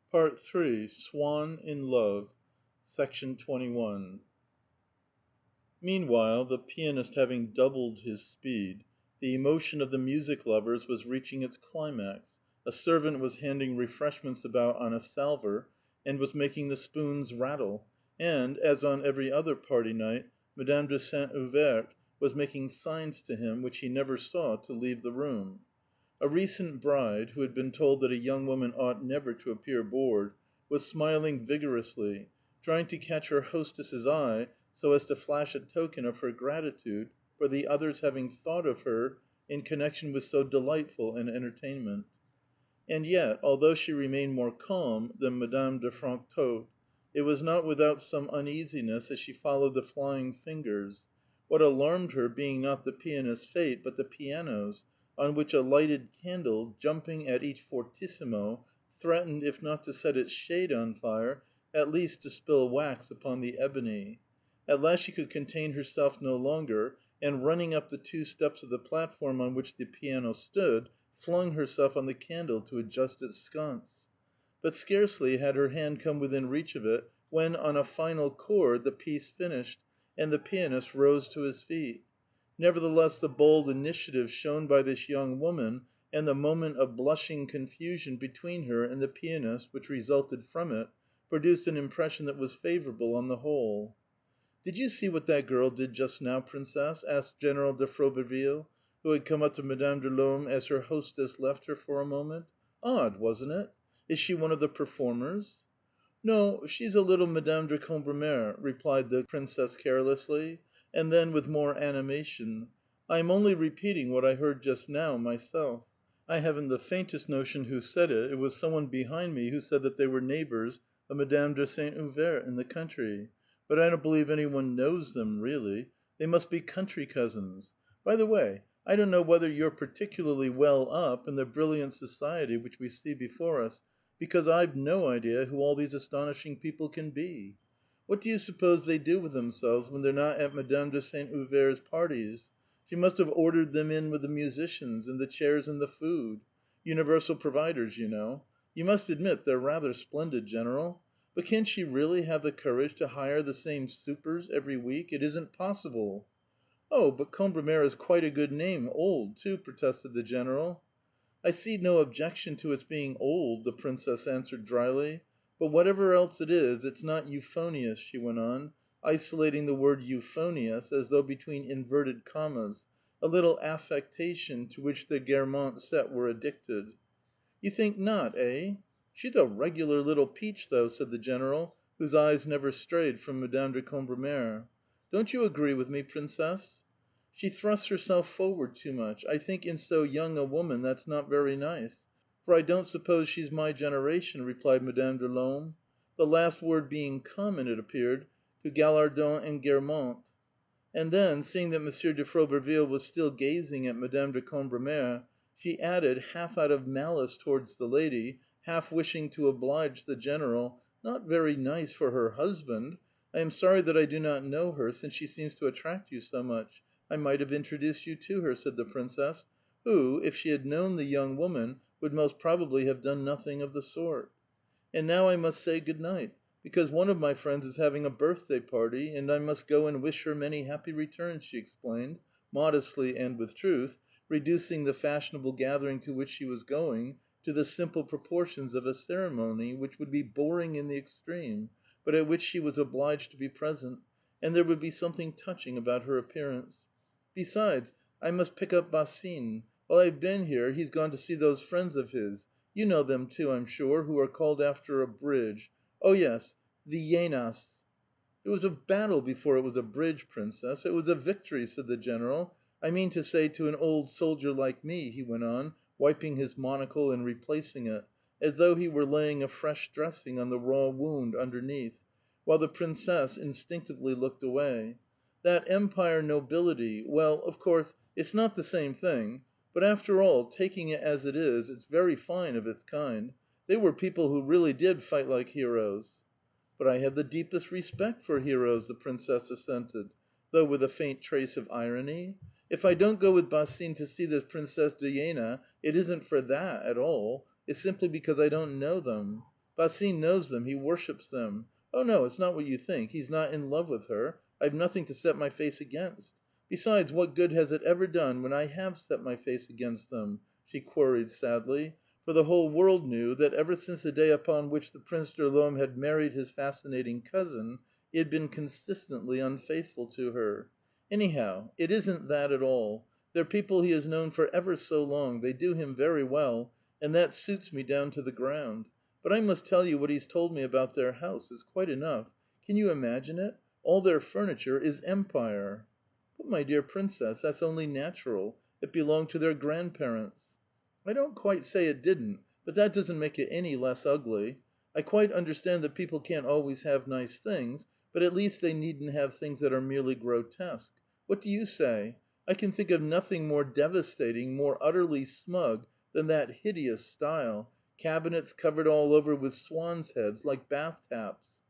Part 3. Swann in Love. Section 21. Meanwhile, the pianist having doubled his speed, the emotion of the music lovers was reaching its climax. A servant was handing refreshments about on a salver, and was making the spoons rattle, and, as on every other party night, Madame de Saint Euverte was making signs to him, which he never saw, to leave the room. A recent bride, who had been told that a young woman ought never to appear bored, was smiling vigorously, trying to catch her hostess's eye so as to flash a token of her gratitude for the others having thought of her in connection with so delightful an entertainment. And yet, although she remained more calm than Madame de Franquetot, it was not without some uneasiness that she followed the flying fingers. What alarmed her being not the pianist's fate, but the piano's, on which a lighted candle, jumping at each fortissimo, threatened, if not to set its shade on fire, at least to spill wax upon the ebony. At last she could contain herself no longer, and running up the 2 steps of the platform on which the piano stood, flung herself on the candle to adjust its sconce. But scarcely had her hand come within reach of it when, on a final chord, the piece finished, and the pianist rose to his feet. Nevertheless, the bold initiative shown by this young woman, and the moment of blushing confusion between her and the pianist which resulted from it, produced an impression that was favorable on the whole. "Did you see what that girl did just now, Princess?" asked General de Froberville, who had come up to Madame de L'Homme as her hostess left her for a moment. "Odd, wasn't it? Is she one of the performers?" "No, she's a little Madame de Cambremer," replied the Princess carelessly, and then, with more animation, "I am only repeating what I heard just now myself. I haven't the faintest notion who said it; it was someone behind me who said that they were neighbours of Madame de Saint Euverte in the country. But I don't believe any one knows them, really. They must be country cousins. By the way, I don't know whether you're particularly well up in the brilliant society which we see before us, because I've no idea who all these astonishing people can be. What do you suppose they do with themselves when they're not at Madame de Saint Euverte's parties? She must have ordered them in with the musicians, and the chairs and the food. Universal providers, you know. You must admit they're rather splendid, General. But can she really have the courage to hire the same supers every week? It isn't possible." "Oh, but Combemer is quite a good name, old, too," protested the General. "I see no objection to its being old," the Princess answered dryly. "But whatever else it is, it's not euphonious," she went on, isolating the word euphonious as though between inverted commas, a little affectation to which the Guermantes set were addicted. "You think not, eh? She's a regular little peach, though," said the General, whose eyes never strayed from Madame de Cambremer. "Don't you agree with me, Princess?" "She thrusts herself forward too much. I think in so young a woman that's not very nice. For I don't suppose she's my generation," replied Madame de L'Homme, the last word being common, it appeared, to Gallardon and Guermantes. And then, seeing that Monsieur de Froberville was still gazing at Madame de Cambremer, she added, half out of malice towards the lady, half wishing to oblige the General, "Not very nice for her husband. I am sorry that I do not know her, since she seems to attract you so much. I might have introduced you to her," said the Princess, who, if she had known the young woman, would most probably have done nothing of the sort. "And now I must say good night, because one of my friends is having a birthday party, and I must go and wish her many happy returns," she explained, modestly and with truth, reducing the fashionable gathering to which she was going to the simple proportions of a ceremony which would be boring in the extreme, but at which she was obliged to be present, and there would be something touching about her appearance. "Besides, I must pick up Basine. While I've been here, he's gone to see those friends of his. You know them too, I'm sure, who are called after a bridge. Oh yes, the Jenas." "It was a battle before it was a bridge, Princess. It was a victory," said the General. "I mean to say to an old soldier like me," he went on, wiping his monocle and replacing it, as though he were laying a fresh dressing on the raw wound underneath, while the Princess instinctively looked away. "That Empire nobility, well, of course, it's not the same thing, but after all, taking it as it is, it's very fine of its kind. They were people who really did fight like heroes." "But I have the deepest respect for heroes," the Princess assented, though with a faint trace of irony. "If I don't go with Basine to see this Princess de Jena, it isn't for that at all. It's simply because I don't know them. Basine knows them, he worships them. Oh no, it's not what you think, he's not in love with her. I've nothing to set my face against. Besides, what good has it ever done when I have set my face against them?" she queried sadly, for the whole world knew that, ever since the day upon which the Prince de Lomme had married his fascinating cousin, he had been consistently unfaithful to her. "Anyhow, it isn't that at all. They're people he has known for ever so long, they do him very well, and that suits me down to the ground. But I must tell you what he's told me about their house. It's quite enough. Can you imagine it? All their furniture is Empire." "But, my dear Princess, that's only natural. It belonged to their grandparents." "I don't quite say it didn't, but that doesn't make it any less ugly. I quite understand that people can't always have nice things, but at least they needn't have things that are merely grotesque. What do you say? I can think of nothing more devastating, more utterly smug, than that hideous style, cabinets covered all over with swans' heads, like bath taps."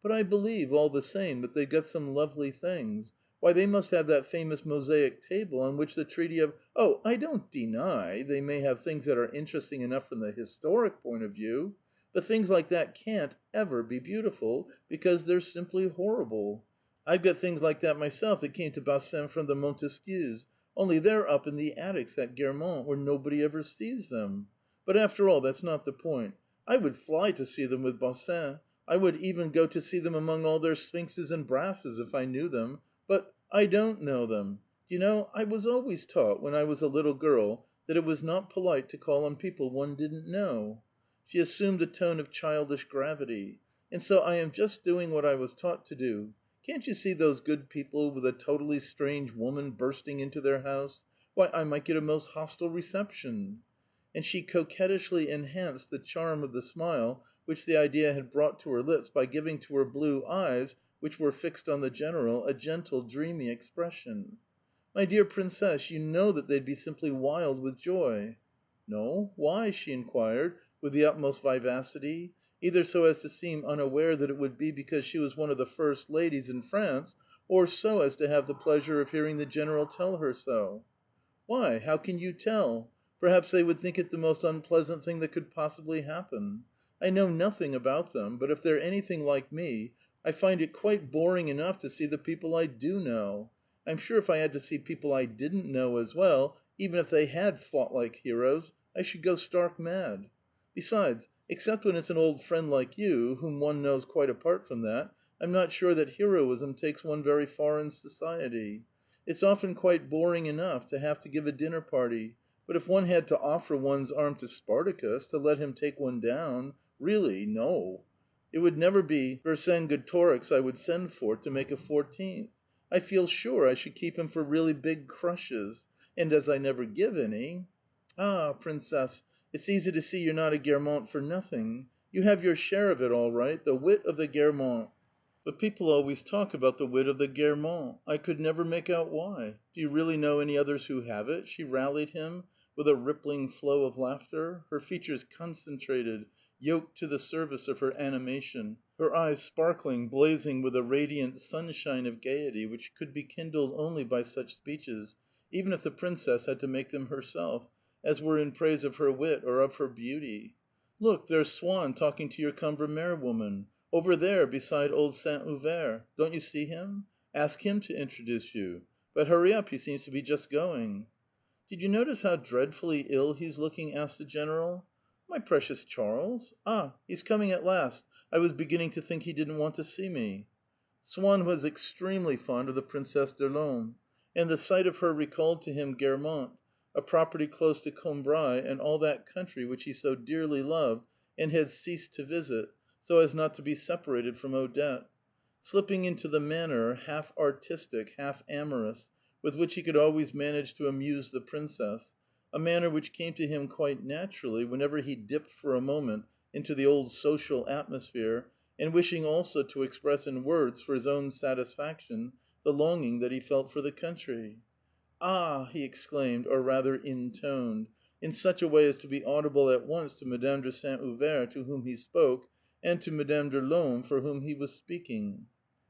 "But I believe, all the same, that they've got some lovely things. Why, they must have that famous mosaic table on which the Treaty of... Oh, I don't deny they may have things that are interesting enough from the historic point of view, but things like that can't ever be beautiful, because they're simply horrible. I've got things like that myself that came to Bassin from the Montesquieux, only they're up in the attics at Guermantes, where nobody ever sees them. But after all, that's not the point. I would fly to see them with Bassin. I would even go to see them among all their sphinxes and brasses if I knew them, but I don't know them. Do you know, I was always taught, when I was a little girl, that it was not polite to call on people one didn't know." She assumed a tone of childish gravity. "And so I am just doing what I was taught to do. Can't you see those good people with a totally strange woman bursting into their house? Why, I might get a most hostile reception." And she coquettishly enhanced the charm of the smile which the idea had brought to her lips by giving to her blue eyes, which were fixed on the General, a gentle, dreamy expression. "My dear Princess, you know that they'd be simply wild with joy." "No? Why?" she inquired, with the utmost vivacity, either so as to seem unaware that it would be because she was one of the first ladies in France, or so as to have the pleasure of hearing the General tell her so. "Why, how can you tell? Perhaps they would think it the most unpleasant thing that could possibly happen. I know nothing about them, but if they're anything like me, I find it quite boring enough to see the people I do know. I'm sure if I had to see people I didn't know as well, even if they had fought like heroes, I should go stark mad. Besides, except when it's an old friend like you, whom one knows quite apart from that, I'm not sure that heroism takes one very far in society. It's often quite boring enough to have to give a dinner party, but if one had to offer one's arm to Spartacus, to let him take one down, really, no. It would never be Vercingetorix I would send for to make a 14th. I feel sure I should keep him for really big crushes, and as I never give any... Ah, Princess, it's easy to see you're not a Guermantes for nothing. You have your share of it all right, the wit of the Guermantes. But people always talk about the wit of the Guermantes. I could never make out why. Do you really know any others who have it?" she rallied him, with a rippling flow of laughter, her features concentrated, yoked to the service of her animation, her eyes sparkling, blazing with a radiant sunshine of gaiety which could be kindled only by such speeches, even if the Princess had to make them herself, as were in praise of her wit or of her beauty. "Look, there's Swann talking to your Cambremere woman. Over there, beside old Saint Euverte. Don't you see him? Ask him to introduce you. But hurry up, he seems to be just going." "Did you notice how dreadfully ill he's looking?" asked the General. "My precious Charles? Ah, he's coming at last. I was beginning to think he didn't want to see me." Swann was extremely fond of the Princesse de Lomme, and the sight of her recalled to him Guermantes, a property close to Combray, and all that country which he so dearly loved and had ceased to visit, so as not to be separated from Odette. Slipping into the manner, half artistic, half amorous, with which he could always manage to amuse the Princess, a manner which came to him quite naturally whenever he dipped for a moment into the old social atmosphere, and wishing also to express in words for his own satisfaction the longing that he felt for the country. "Ah!" he exclaimed, or rather intoned, in such a way as to be audible at once to Madame de Saint Euverte, to whom he spoke, and to Madame de Lomme, for whom he was speaking.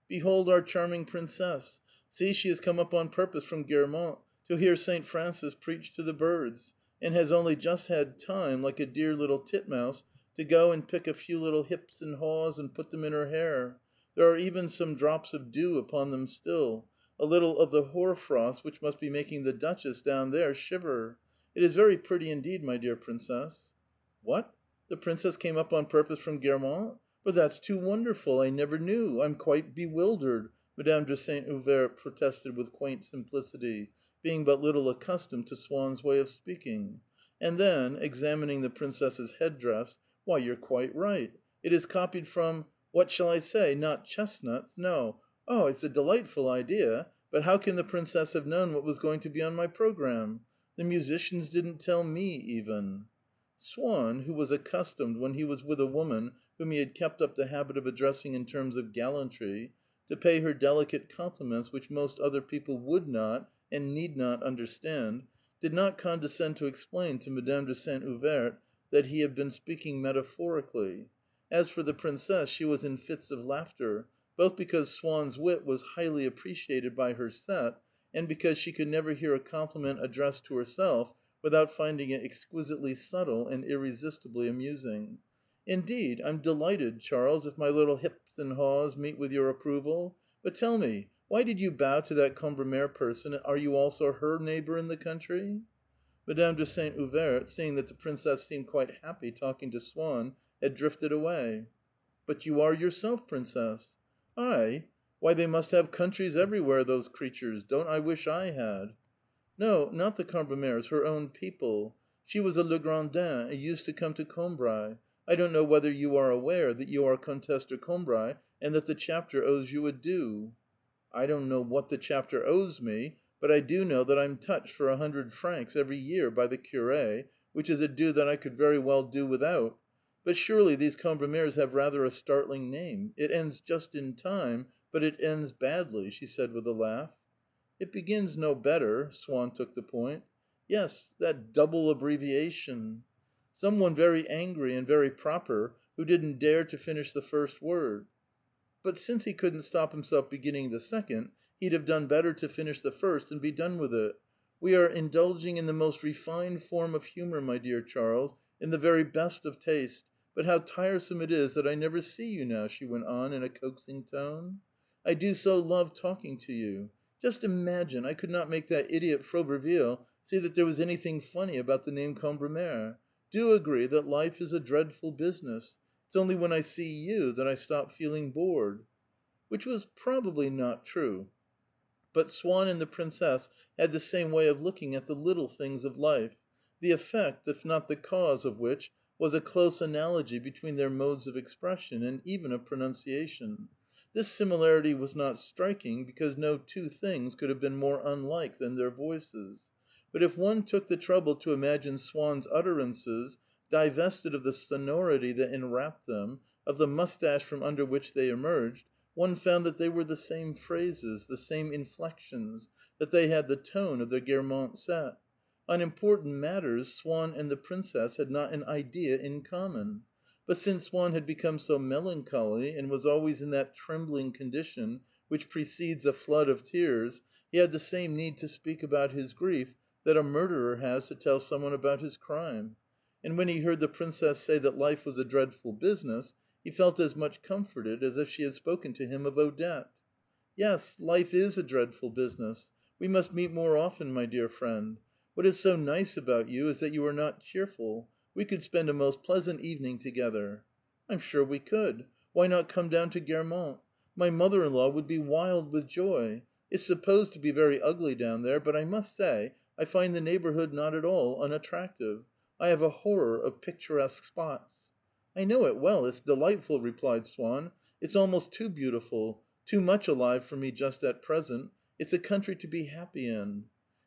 "Behold our charming Princess! See, she has come up on purpose from Guermantes to hear Saint Francis preach to the birds, and has only just had time, like a dear little titmouse, to go and pick a few little hips and haws and put them in her hair. There are even some drops of dew upon them still, a little of the hoar frost which must be making the Duchess down there shiver. It is very pretty indeed, my dear princess." "What? The princess came up on purpose from Guermantes? But that's too wonderful! I never knew! I'm quite bewildered!" Madame de Saint Euverte protested with quaint simplicity, being but little accustomed to Swann's way of speaking. And then, examining the princess's head dress, "Why, you're quite right. It is copied from, what shall I say, not chestnuts, no. Oh, it's a delightful idea! But how can the princess have known what was going to be on my programme? The musicians didn't tell me, even." Swann, who was accustomed, when he was with a woman whom he had kept up the habit of addressing in terms of gallantry, to pay her delicate compliments which most other people would not and need not understand, did not condescend to explain to Madame de Saint Euverte that he had been speaking metaphorically. As for the princess, she was in fits of laughter, both because Swann's wit was highly appreciated by her set, and because she could never hear a compliment addressed to herself without finding it exquisitely subtle and irresistibly amusing. "Indeed, I'm delighted, Charles, if my little hips and haws meet with your approval. But tell me, why did you bow to that Combermere person? Are you also her neighbor in the country?" Madame de Saint Euverte, seeing that the princess seemed quite happy talking to Swann, had drifted away. "But you are yourself, princess." "I? Why, they must have countries everywhere, those creatures. Don't I wish I had!" "No, not the Combermeres, her own people. She was a Legrandin, and used to come to Combray. I don't know whether you are aware that you are Comtesse de Combray, and that the chapter owes you a due." "I don't know what the chapter owes me, but I do know that I'm touched for 100 francs every year by the curé, which is a due that I could very well do without. But surely these Combermeres have rather a startling name. It ends just in time, but it ends badly," she said with a laugh. "It begins no better." Swann took the point. "Yes, that double abbreviation." "Some one very angry and very proper, who didn't dare to finish the first word." But since he couldn't stop himself beginning the second, he'd have done better to finish the first and be done with it. "We are indulging in the most refined form of humour, my dear Charles, in the very best of taste. But how tiresome it is that I never see you now," she went on in a coaxing tone. "I do so love talking to you. Just imagine, I could not make that idiot Froberville see that there was anything funny about the name Combermere. Do agree that life is a dreadful business. It's only when I see you that I stop feeling bored." Which was probably not true. But Swann and the princess had the same way of looking at the little things of life, the effect, if not the cause, of which was a close analogy between their modes of expression and even of pronunciation. This similarity was not striking, because no two things could have been more unlike than their voices. But if one took the trouble to imagine Swann's utterances, divested of the sonority that enwrapped them, of the moustache from under which they emerged, one found that they were the same phrases, the same inflections, that they had the tone of their Guermantes set. On important matters Swann and the princess had not an idea in common. But since Swann had become so melancholy, and was always in that trembling condition which precedes a flood of tears, he had the same need to speak about his grief that a murderer has to tell someone about his crime. And when he heard the princess say that life was a dreadful business, he felt as much comforted as if she had spoken to him of Odette. "Yes, life is a dreadful business. We must meet more often, my dear friend. What is so nice about you is that you are not cheerful. We could spend a most pleasant evening together." "I'm sure we could. Why not come down to Guermantes? My mother in law would be wild with joy. It's supposed to be very ugly down there, but I must say I find the neighbourhood not at all unattractive. I have a horror of picturesque spots." "I know it well; it's delightful," replied Swann. "It's almost too beautiful, too much alive for me just at present. It's a country to be happy in."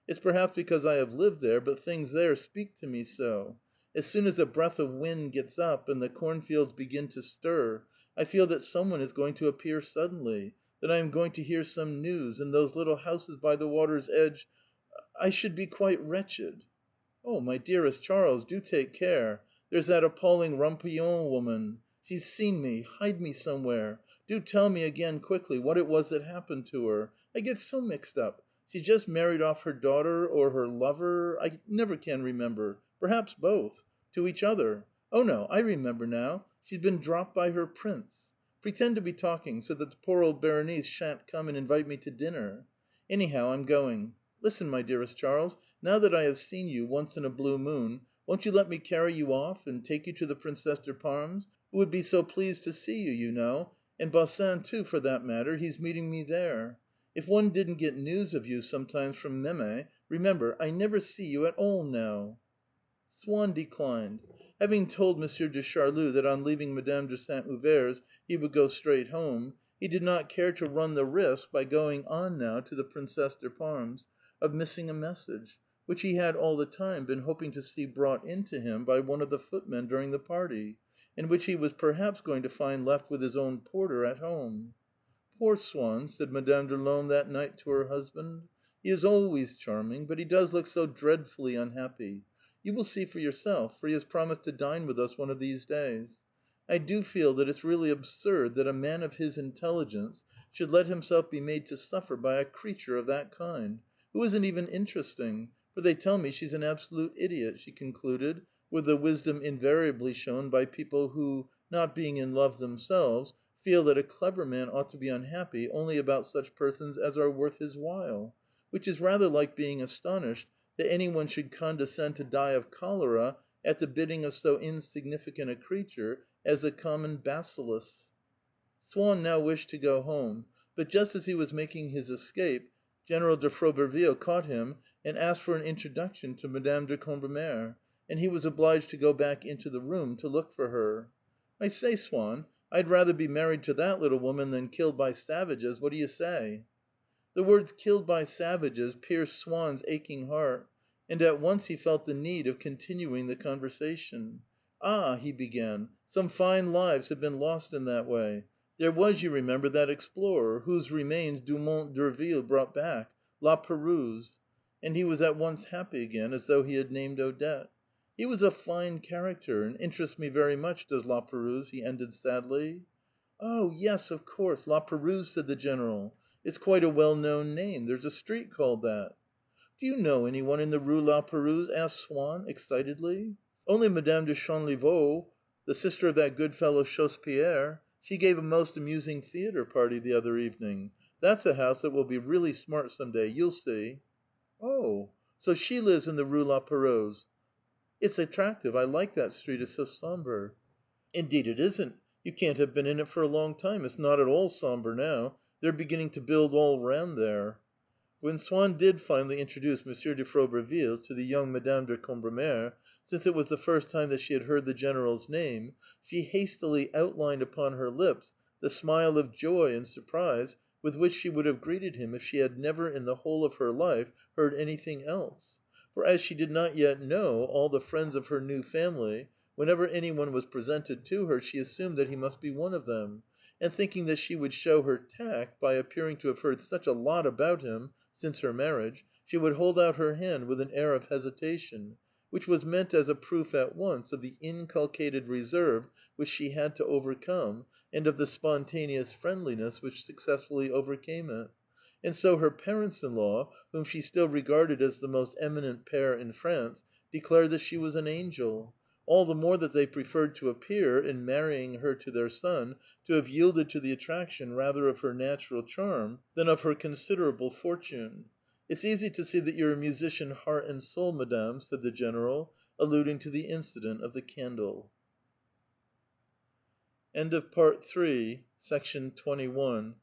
"It's perhaps because I have lived there, but things there speak to me so. As soon as a breath of wind gets up and the cornfields begin to stir, I feel that some one is going to appear suddenly, that I am going to hear some news, and those little houses by the water's edge... I should be quite wretched." "Oh, my dearest Charles, do take care. There's that appalling Rampillon woman. She's seen me. Hide me somewhere. Do tell me again, quickly, what it was that happened to her. I get so mixed up. She's just married off her daughter or her lover, I never can remember. Perhaps both. To each other. Oh no, I remember now. She's been dropped by her prince. Pretend to be talking, so that the poor old Berenice shan't come and invite me to dinner. Anyhow, I'm going. Listen, my dearest Charles, now that I have seen you once in a blue moon, won't you let me carry you off and take you to the Princesse de Parme's, who would be so pleased to see you, you know, and Bausin, too, for that matter, he's meeting me there. If one didn't get news of you sometimes from Meme, remember, I never see you at all now." Swann declined. Having told Monsieur de Charlus that on leaving Madame de Saint Euverte's he would go straight home, he did not care to run the risk, by going on now to the Princesse de Parme's, of missing a message, which he had all the time been hoping to see brought in to him by one of the footmen during the party, and which he was perhaps going to find left with his own porter at home. "Poor Swann," said Madame de Laume that night to her husband. "He is always charming, but he does look so dreadfully unhappy. You will see for yourself, for he has promised to dine with us one of these days. I do feel that it's really absurd that a man of his intelligence should let himself be made to suffer by a creature of that kind, who isn't even interesting, for they tell me she's an absolute idiot," she concluded, with the wisdom invariably shown by people who, not being in love themselves, feel that a clever man ought to be unhappy only about such persons as are worth his while, which is rather like being astonished that any one should condescend to die of cholera at the bidding of so insignificant a creature as a common bacillus. Swann now wished to go home, but just as he was making his escape, General de Froberville caught him and asked for an introduction to Madame de Combermere, and he was obliged to go back into the room to look for her. "I say, Swann, I'd rather be married to that little woman than killed by savages. What do you say?" The words "killed by savages" pierced Swann's aching heart, and at once he felt the need of continuing the conversation. "Ah," he began, "some fine lives have been lost in that way. There was, you remember, that explorer, whose remains Dumont d'Urville brought back, La Pérouse." And he was at once happy again, as though he had named Odette. "He was a fine character, and interests me very much, does La Pérouse," he ended sadly. "Oh, yes, of course, La Pérouse," said the General. "It's quite a well known name. There's a street called that." "Do you know any one in the Rue La Pérouse?" asked Swann excitedly. "Only Madame de Chanlivaud, the sister of that good fellow Chaussepierre. She gave a most amusing theatre party the other evening. That's a house that will be really smart some day. You'll see." "Oh, so she lives in the Rue La Pérouse. It's attractive. I like that street. It's so sombre." "Indeed it isn't. You can't have been in it for a long time. It's not at all sombre now. They're beginning to build all round there." When Swann did finally introduce Monsieur de Froberville to the young Madame de Combermere, since it was the first time that she had heard the General's name, she hastily outlined upon her lips the smile of joy and surprise with which she would have greeted him if she had never in the whole of her life heard anything else. For as she did not yet know all the friends of her new family, whenever any one was presented to her, she assumed that he must be one of them, and thinking that she would show her tact by appearing to have heard such a lot about him since her marriage, she would hold out her hand with an air of hesitation, which was meant as a proof at once of the inculcated reserve which she had to overcome, and of the spontaneous friendliness which successfully overcame it. And so her parents-in-law, whom she still regarded as the most eminent pair in France, declared that she was an angel. All the more that they preferred to appear, in marrying her to their son, to have yielded to the attraction rather of her natural charm than of her considerable fortune. "It's easy to see that you're a musician heart and soul, Madame," said the General, alluding to the incident of the candle. End of Part 3, Section 21.